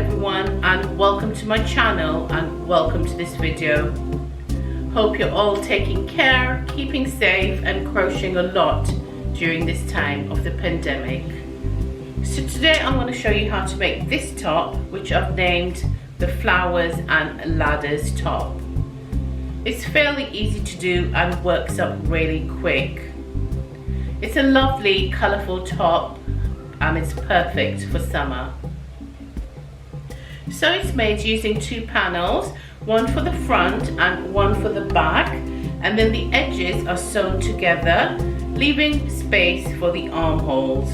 everyone, and welcome to my channel and welcome to this video. Hope you're all taking care, keeping safe and crocheting a lot during this time of the pandemic. So today I'm going to show you how to make this top, which I've named the Flowers and Ladders top. It's fairly easy to do and works up really quick. It's a lovely colourful top and it's perfect for summer. So it's made using two panels, one for the front and one for the back, and then the edges are sewn together, leaving space for the armholes.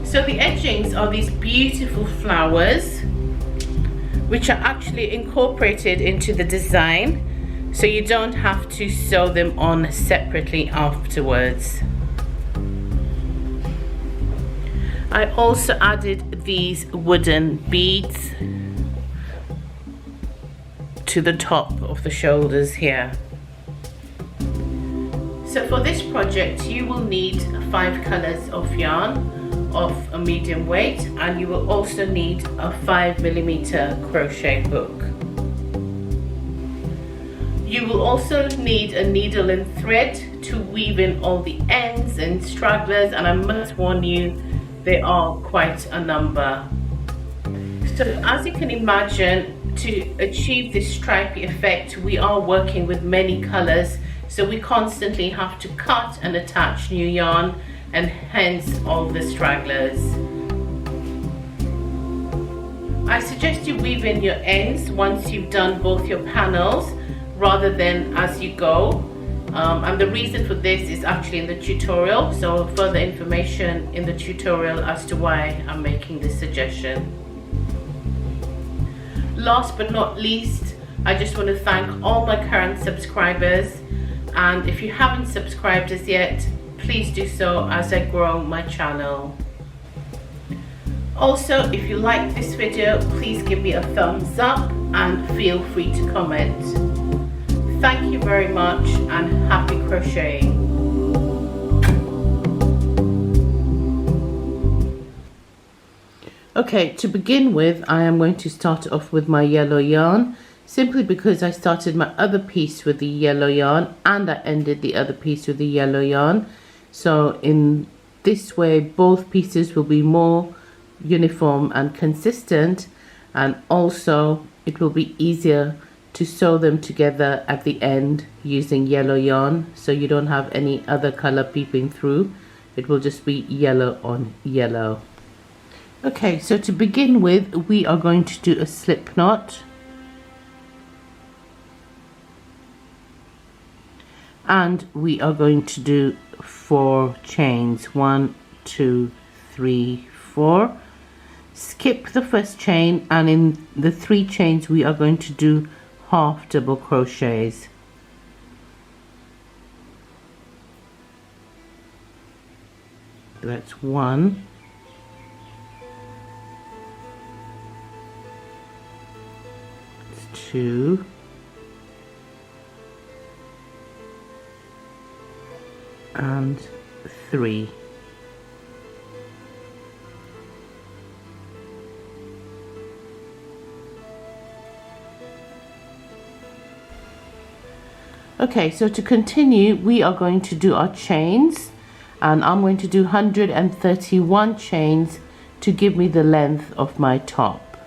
So the edgings are these beautiful flowers which are actually incorporated into the design, so you don't have to sew them on separately afterwards. I also added these wooden beads to the top of the shoulders here. So for this project you will need 5 colors of yarn of a medium weight, and you will also need a 5mm crochet hook. You will also need a needle and thread to weave in all the ends and stragglers, and I must warn you, there are quite a number. So as you can imagine, to achieve this stripy effect we are working with many colors, so we constantly have to cut and attach new yarn, and hence all the stragglers. I suggest you weave in your ends once you've done both your panels rather than as you go. And the reason for this is actually in the tutorial, so further information in the tutorial as to why I'm making this suggestion. Last but not least, I just want to thank all my current subscribers, and if you haven't subscribed as yet, please do so as I grow my channel. Also, if you like this video, please give me a thumbs up and feel free to comment. Thank you very much and happy crocheting. Okay, to begin with, I am going to start off with my yellow yarn, simply because I started my other piece with the yellow yarn and I ended the other piece with the yellow yarn. So in this way both pieces will be more uniform and consistent, and also it will be easier to sew them together at the end using yellow yarn, so you don't have any other color peeping through. It will just be yellow on yellow. Okay, so to begin with we are going to do a slip knot, and we are going to do 4 chains. 1, 2, 3, 4. Skip the first chain, and in the 3 chains we are going to do half double crochets. That's 1, 2, and 3. Okay, so to continue we are going to do our chains, and I'm going to do 131 chains to give me the length of my top.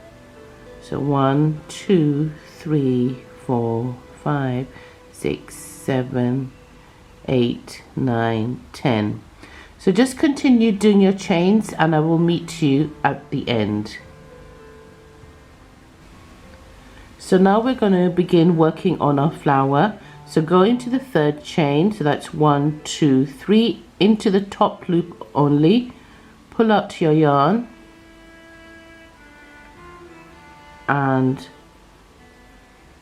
So 1, 2, 3, 4, 5, 6, 7, 8, 9, 10. So just continue doing your chains and I will meet you at the end. So now we're going to begin working on our flower. So go into the 3rd chain, so that's 1, 2, 3, into the top loop only, pull out your yarn, and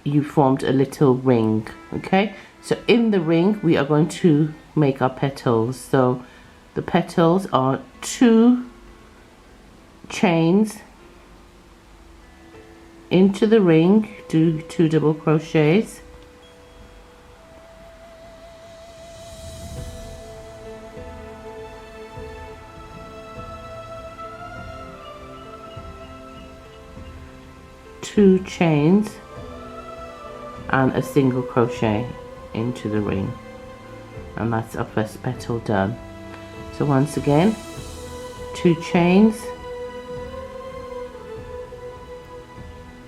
you formed a little ring. Okay, so in the ring we are going to make our petals. So the petals are 2 chains into the ring, do 2 double crochets, 2 chains and a single crochet into the ring, and that's our first petal done. So once again, 2 chains,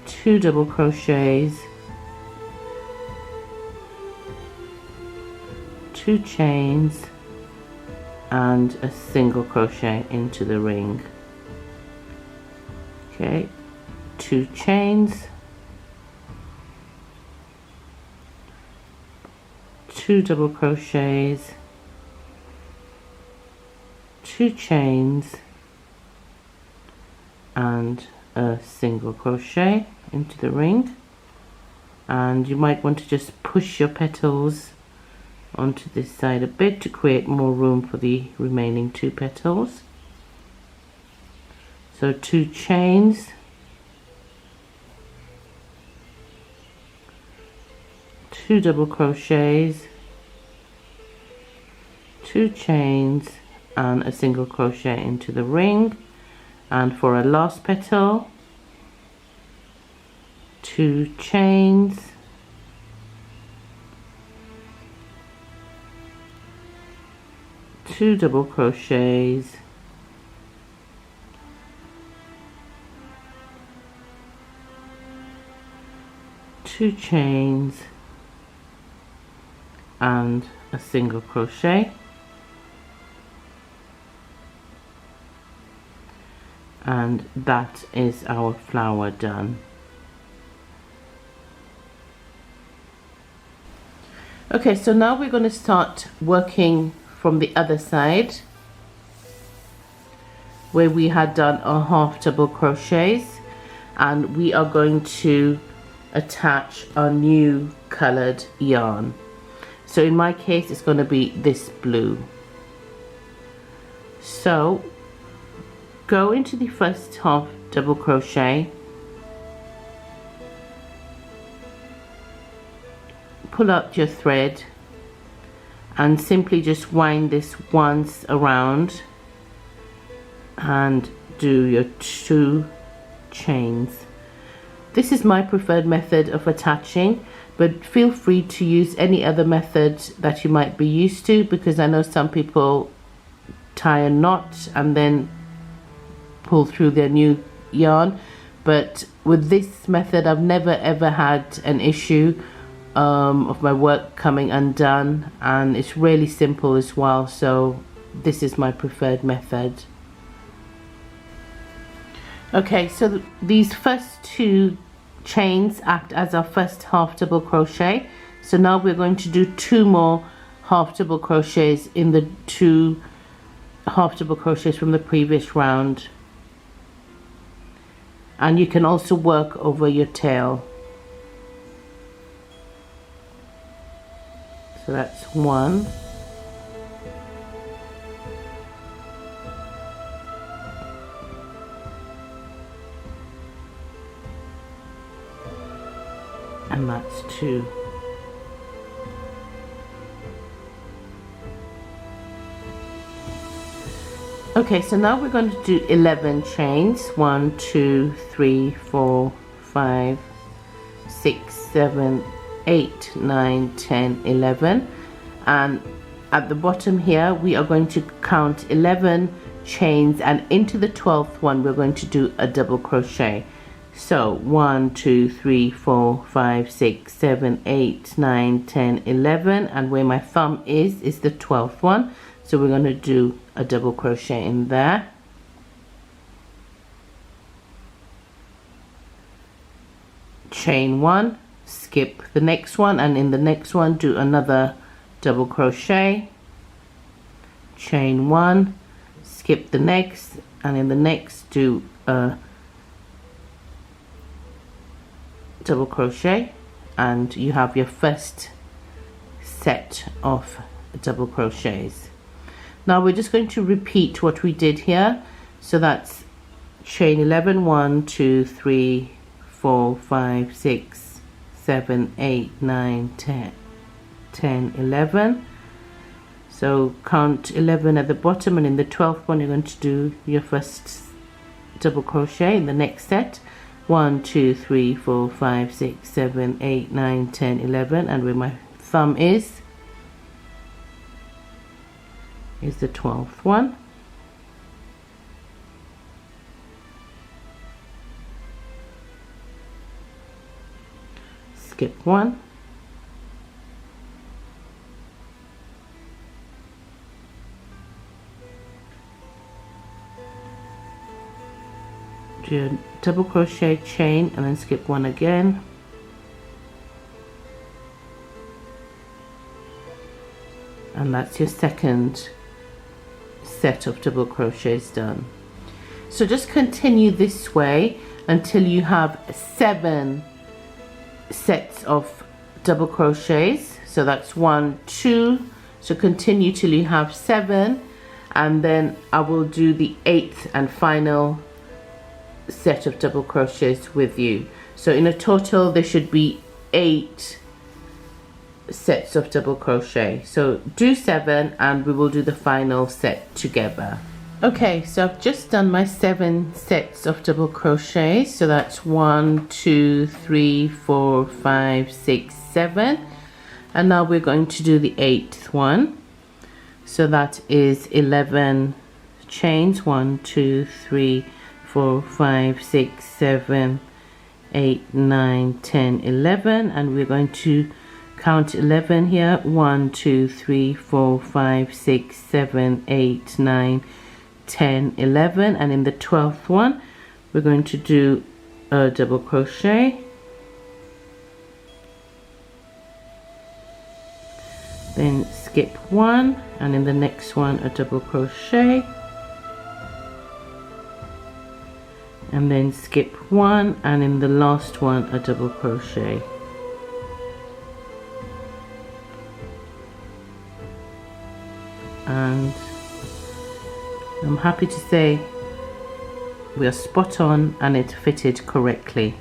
2 double crochets, 2 chains and a single crochet into the ring. Okay, 2 chains, 2 double crochets, 2 chains and a single crochet into the ring. And you might want to just push your petals onto this side a bit to create more room for the remaining 2 petals. So 2 chains, 2 double crochets, 2 chains and a single crochet into the ring. And for a last petal, 2 chains, 2 double crochets, 2 chains and a single crochet, and that is our flower done. Okay, so now we're going to start working from the other side where we had done our half double crochets, and we are going to attach our new colored yarn. So in my case it's going to be this blue. So go into the first half double crochet, pull out your thread and simply just wind this once around and do your 2 chains. This is my preferred method of attaching, but feel free to use any other method that you might be used to, because I know some people tie a knot and then pull through their new yarn, but with this method I've never ever had an issue of my work coming undone, and it's really simple as well, so this is my preferred method. Okay, so these first 2 chains act as our first half double crochet, so now we're going to do 2 more half double crochets in the 2 half double crochets from the previous round, and you can also work over your tail. So that's 1, and that's 2. Okay, so now we're going to do 11 chains. 1, 2, 3, 4, 5, 6, 7, 8, 9, 10, 11, and at the bottom here we are going to count 11 chains, and into the 12th one we're going to do a double crochet. So 1, 2, 3, 4, 5, 6, 7, 8, 9, 10, 11, and where my thumb is the 12th one, so we're going to do a double crochet in there. Chain 1, skip the next one, and in the next one do another double crochet, chain 1, skip the next, and in the next do a double crochet, and you have your first set of double crochets. Now we're just going to repeat what we did here, so that's chain 11, 1, 2, 3, 4, 5, 6, 7, 8, 9, 10, 10, 11. So count 11 at the bottom, and in the 12th one you're going to do your first double crochet in the next set, 1 2 3 4 5 6 7 8 9 10 11, and where my thumb is the 12th one. Skip one, do a double crochet, chain, and then skip one again, and that's your second set of double crochets done. So just continue this way until you have 7 sets of double crochets. So that's 1 2, so continue till you have 7, and then I will do the 8th and final set of double crochets with you. So in a total there should be 8 sets of double crochet. So do 7 and we will do the final set together. Okay, so I've just done my 7 sets of double crochet. So that's 1 2 3 4 5 6 7, and now we're going to do the 8th one. So that is 11 chains, 1 2 3 4 5 6 7 8 9 10 11, and we're going to count 11 here. 1 2 3 4 5 6 7 8 9 10 11, and in the 12th one we're going to do a double crochet, then skip one, and in the next one a double crochet, and then skip one, and in the last one a double crochet. And I'm happy to say we are spot on and it fitted correctly.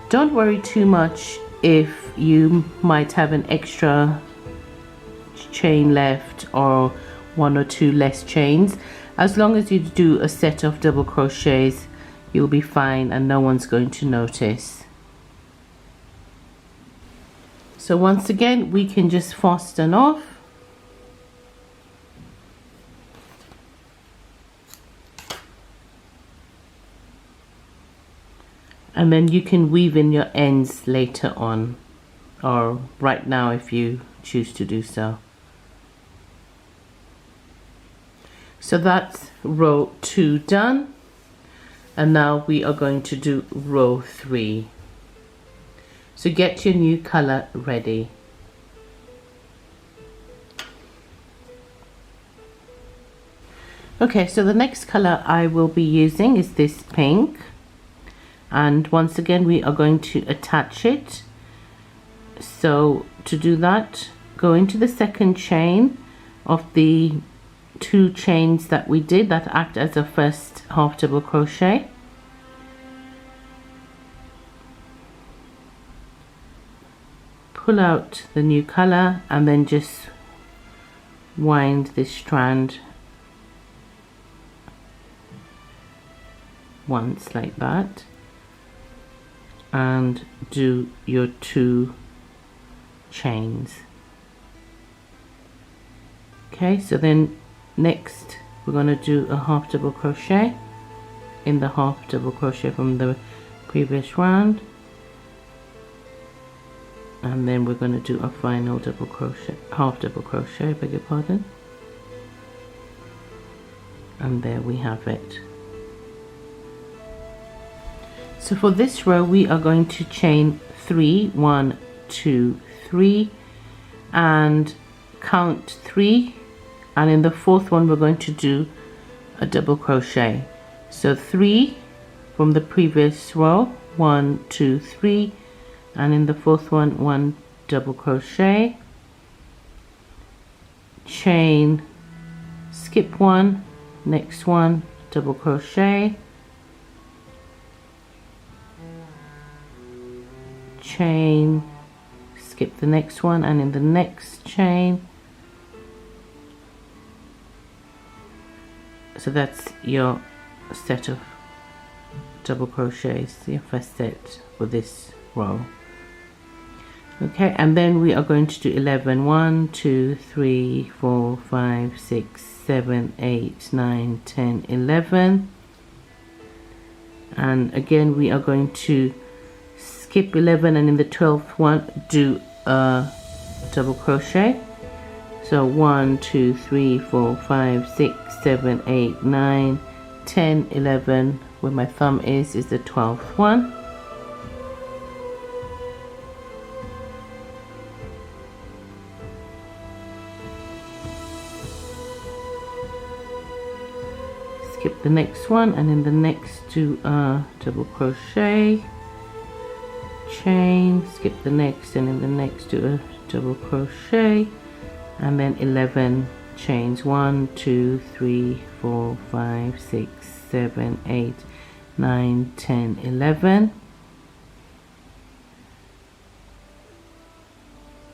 Don't worry too much if you might have an extra chain left or 1 or 2 less chains. As long as you do a set of double crochets, you'll be fine and no one's going to notice. So once again, we can just fasten off. And then you can weave in your ends later on, or right now if you choose to do so. So that's row 2 done, and now we are going to do row 3. So get your new color ready. Okay, so the next color I will be using is this pink. And once again we are going to attach it. So to do that, go into the second chain of the 2 chains that we did that act as a first half double crochet, pull out the new color, and then just wind this strand once like that, and do your 2 chains. Okay, so then next we're going to do a half double crochet in the half double crochet from the previous round, and then we're going to do a final double crochet, half double crochet, beg your pardon, and there we have it. So for this row we are going to chain 3, 1 2 3, and count 3, and in the 4th one we're going to do a double crochet. So 3 from the previous row, 1 2 3, and in the 4th one 1 double crochet, chain, skip 1, next one double crochet, chain, skip the next one, and in the next chain. So that's your set of double crochets, your first set for this row. Okay, and then we are going to do 11. 1 2 3 4 5 6 7 8 9 10 11, and again we are going to skip 11 and in the 12th one do a double crochet. So 1 2 3 4 5 6 7 8 9 10 11, where my thumb is the 12th one. Skip the next one and in the next do a double crochet, chain, skip the next and in the next do a double crochet, and then 11 chains. 1 2 3 4 5 6 7 8 9 10 11,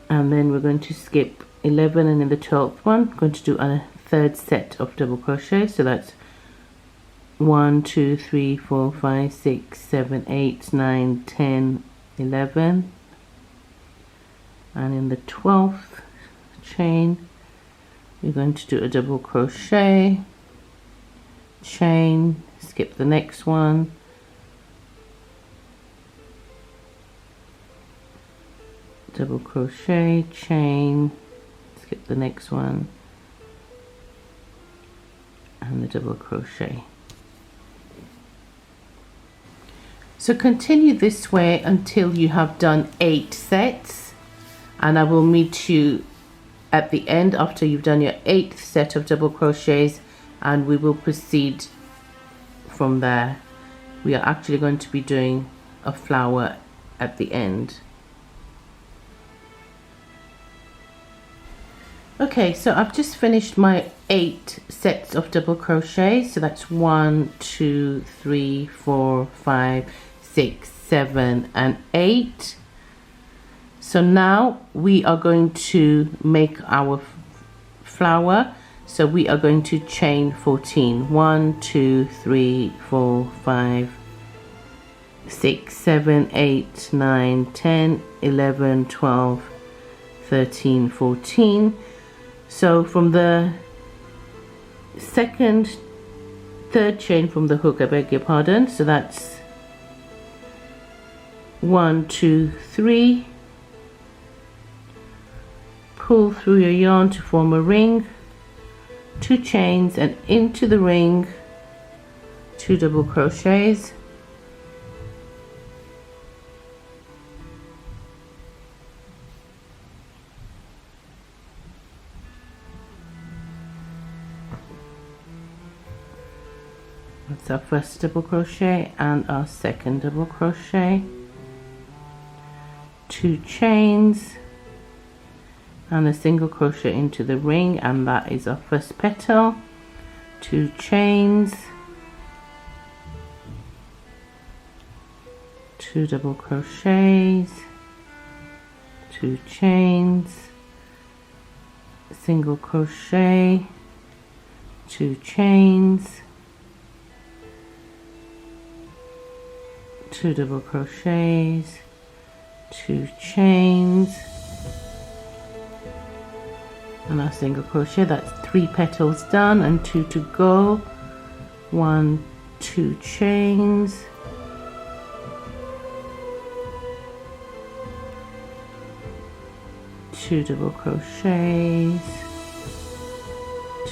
and then we're going to skip 11 and in the 12th one going to do a third set of double crochet. So that's 1 2 3 4 5 6 7 8 9 10 11, and in the 12th chain we're going to do a double crochet, chain, skip the next one, double crochet, chain, skip the next one, and the double crochet. So continue this way until you have done 8 sets, and I will meet you at the end after you've done your 8th set of double crochets, and we will proceed from there. We are actually going to be doing a flower at the end. Okay, so I've just finished my 8 sets of double crochet. So that's 1 2 3 4 5 6 7 and 8. So now we are going to make our flower. So we are going to chain 14. 1 2 3 4 5 6 7 8 9 10 11 12 13 14. So from the third chain from the hook, I beg your pardon, so that's 1 2 3, pull through your yarn to form a ring, 2 chains, and into the ring 2 double crochets, that's our first double crochet and our second double crochet, 2 chains and a single crochet into the ring, and that is our first petal, 2 chains, 2 double crochets, 2 chains, single crochet, 2 chains, 2 double crochets, 2 chains, and our single crochet. That's 3 petals done and 2 to go. 1 2 chains, 2 double crochets,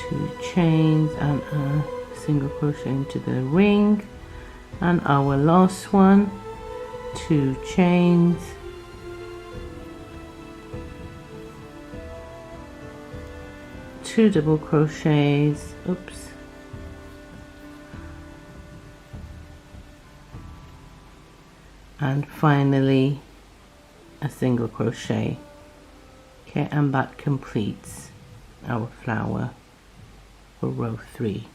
2 chains, and a single crochet into the ring, and our last one, 2 chains, 2 double crochets, oops, and finally a single crochet. Okay, and that completes our flower for row 3,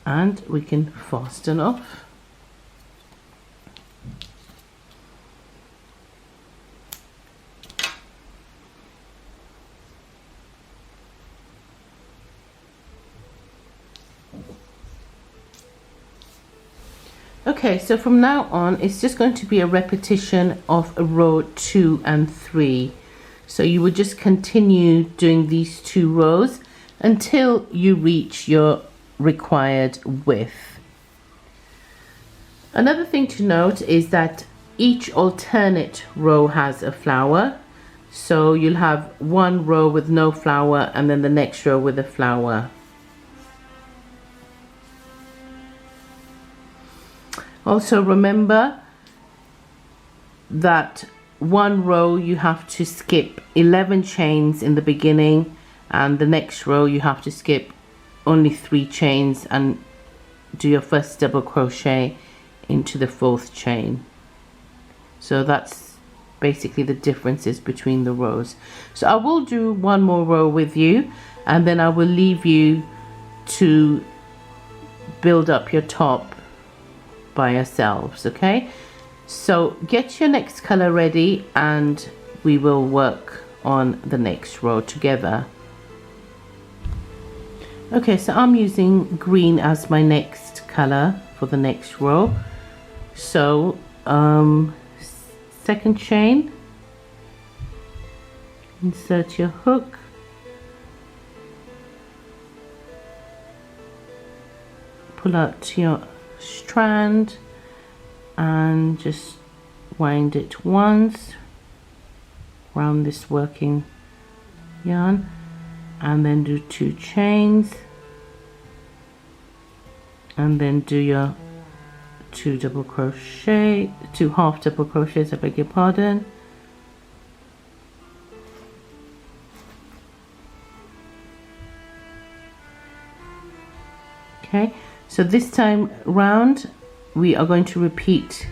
and we can fasten off. Okay, so from now on it's just going to be a repetition of row 2 and 3. So you would just continue doing these 2 rows until you reach your required width. Another thing to note is that each alternate row has a flower. So you'll have one row with no flower and then the next row with a flower. Also remember that one row you have to skip 11 chains in the beginning, and the next row you have to skip only 3 chains and do your first double crochet into the 4th chain. So that's basically the differences between the rows. So I will do one more row with you and then I will leave you to build up your top by yourselves. Okay, so get your next color ready and we will work on the next row together. Okay, so I'm using green as my next color for the next row. So second chain, insert your hook, pull out your strand and just wind it once around this working yarn, and then do 2 chains and then do your 2 double crochet, 2 half double crochets, I beg your pardon. Okay, so this time round we are going to repeat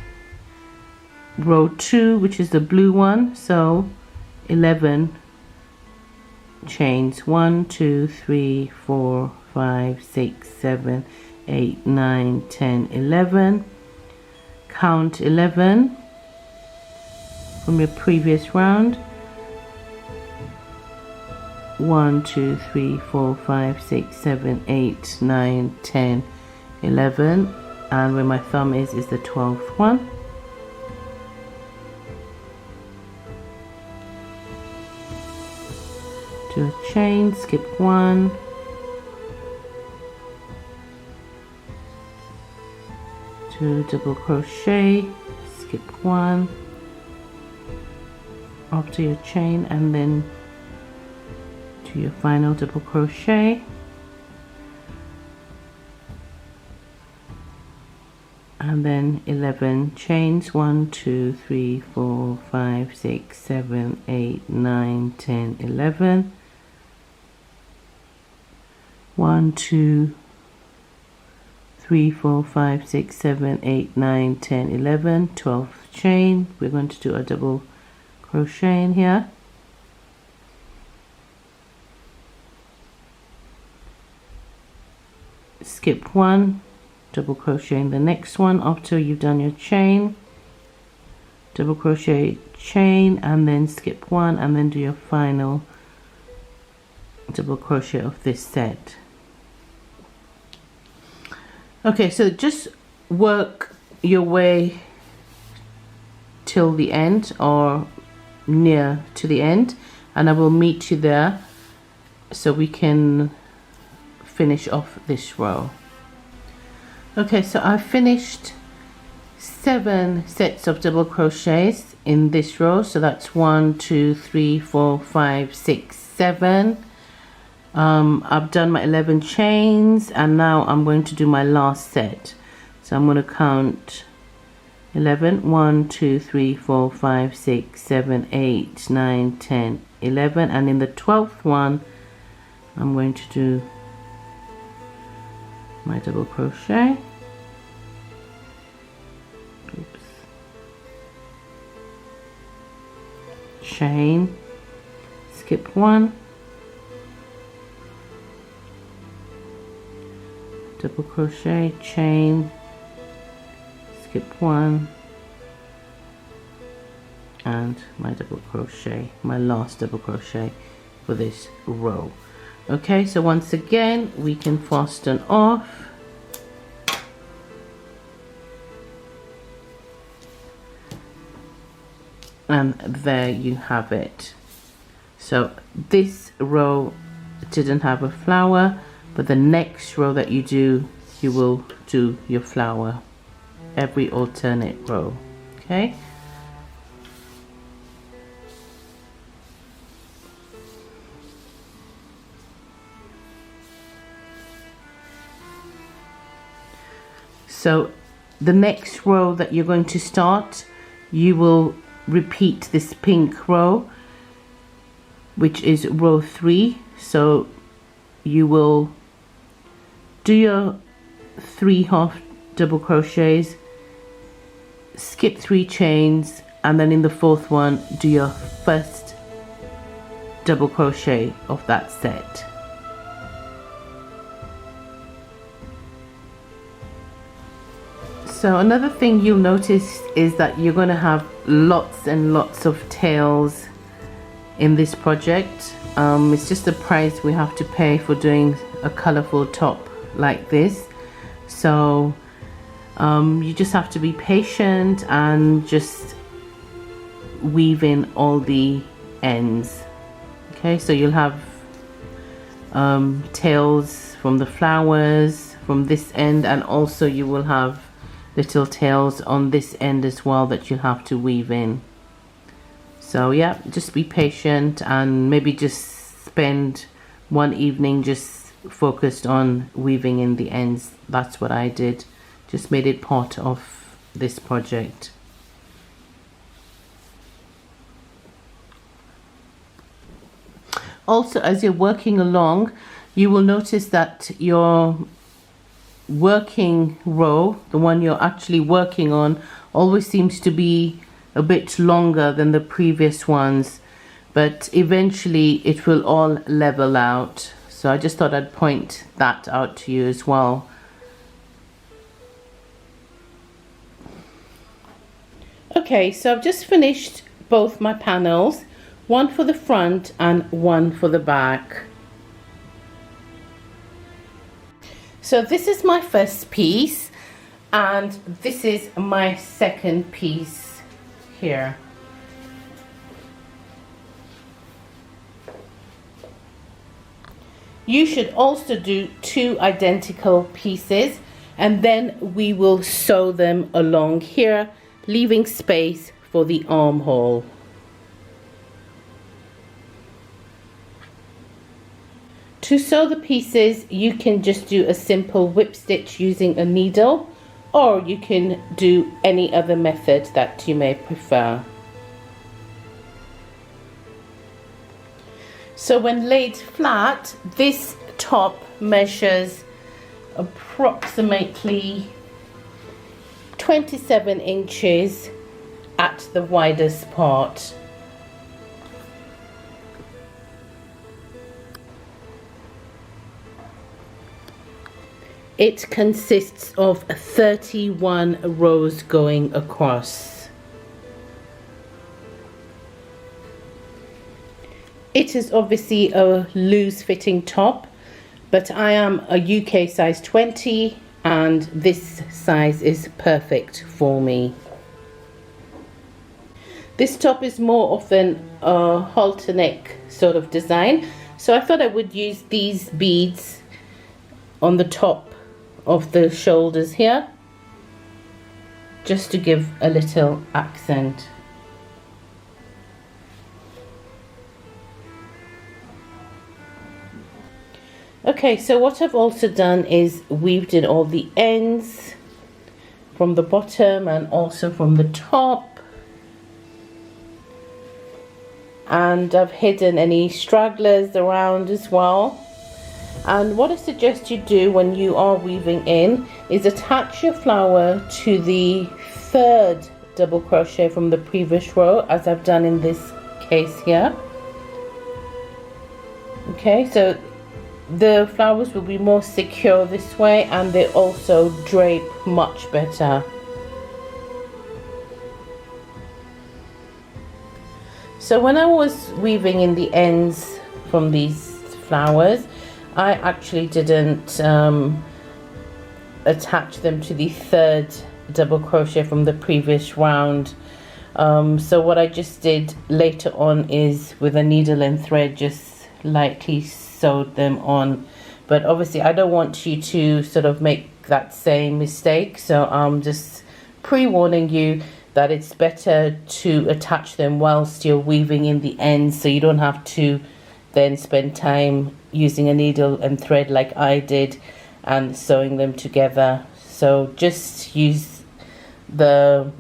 row 2, which is the blue one. So 11 chains, 1 2 3 4 5 6 7 8 9 10 11. Count 11 from your previous round. 1 2 3 4 5 6 7 8 9 10 11, and where my thumb is the 12th one. Do a chain, skip 1, do double crochet, skip 1 after your chain, and then do your final double crochet, and then 11 chains, 1 2 3 4 5 6 7 8 9 10 11. 1 2 3 4 5 6 7 8 9 10 11, 12th chain. We're going to do a double crochet in here, skip 1, double crochet in the next one after you've done your chain, double crochet, chain, and then skip 1, and then do your final double crochet of this set. Okay, so just work your way till the end or near to the end, and I will meet you there so we can finish off this row. Okay, so I've finished 7 sets of double crochets in this row. So that's 1 2 3 4 5 6 7. I've done my 11 chains, and now I'm going to do my last set. So I'm going to count 11, 1 2 3 4 5 6 7 8 9 10 11, and in the 12th one I'm going to do my double crochet. Oops. Chain, skip 1, double crochet, chain, skip 1, and my double crochet, my last double crochet for this row. Okay, so once again we can fasten off. And there you have it. So this row didn't have a flower, but the next row that you do, you will do your flower every alternate row. Okay. So the next row that you're going to start, you will repeat this pink row, which is row 3. So you will do your 3 half double crochets, skip 3 chains, and then in the 4th one do your first double crochet of that set. So another thing you'll notice is that you're going to have lots and lots of tails in this project. It's just the price we have to pay for doing a colorful top like this. So you just have to be patient and just weave in all the ends. Okay, so you'll have tails from the flowers from this end, and also you will have little tails on this end as well that you'll have to weave in. So yeah, just be patient and maybe just spend one evening just focused on weaving in the ends. That's what I did, just made it part of this project. Also, as you're working along, you will notice that your working row, the one you're actually working on, always seems to be a bit longer than the previous ones, but eventually it will all level out. So I just thought I'd point that out to you as well. Okay, so I've just finished both my panels, one for the front and one for the back. So this is my first piece, and this is my second piece here. You should also do 2 identical pieces, and then we will sew them along here, leaving space for the armhole. To sew the pieces, you can just do a simple whip stitch using a needle, or you can do any other method that you may prefer. So when laid flat, this top measures approximately 27 inches at the widest part. It consists of 31 rows going across. It is obviously a loose fitting top, but I am a UK size 20 and this size is perfect for me. This top is more often a halter neck sort of design, so I thought I would use these beads on the top of the shoulders here, just to give a little accent. Okay, so what I've also done is weaved in all the ends from the bottom and also from the top, and I've hidden any stragglers around as well. And what I suggest you do when you are weaving in is attach your flower to the 3rd double crochet from the previous row, as I've done in this case here. Okay, so the flowers will be more secure this way, and they also drape much better. So when I was weaving in the ends from these flowers, I actually didn't attach them to the 3rd double crochet from the previous round. So what I just did later on is with a needle and thread just lightly sewed them on, but obviously I don't want you to sort of make that same mistake, so I'm just pre-warning you that it's better to attach them whilst you're weaving in the ends, so you don't have to then spend time using a needle and thread like I did and sewing them together. So just use the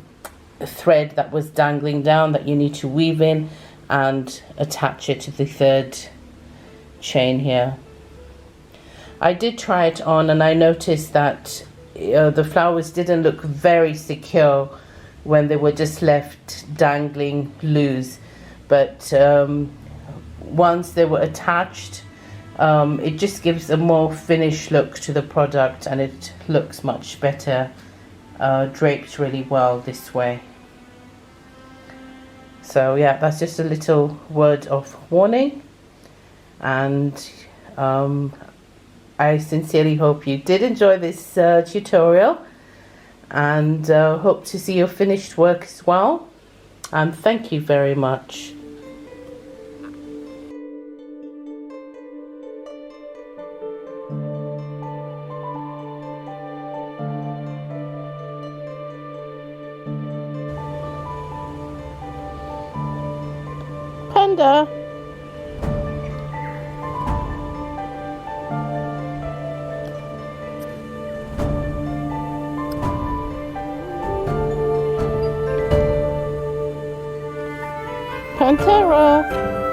thread that was dangling down that you need to weave in and attach it to the third chain here. I did try it on and I noticed that the flowers didn't look very secure when they were just left dangling loose, but once they were attached, it just gives a more finished look to the product and it looks much better, draped really well this way. So yeah, that's just a little word of warning, and I sincerely hope you did enjoy this tutorial, and hope to see your finished work as well, and thank you very much. Panda. Pantera.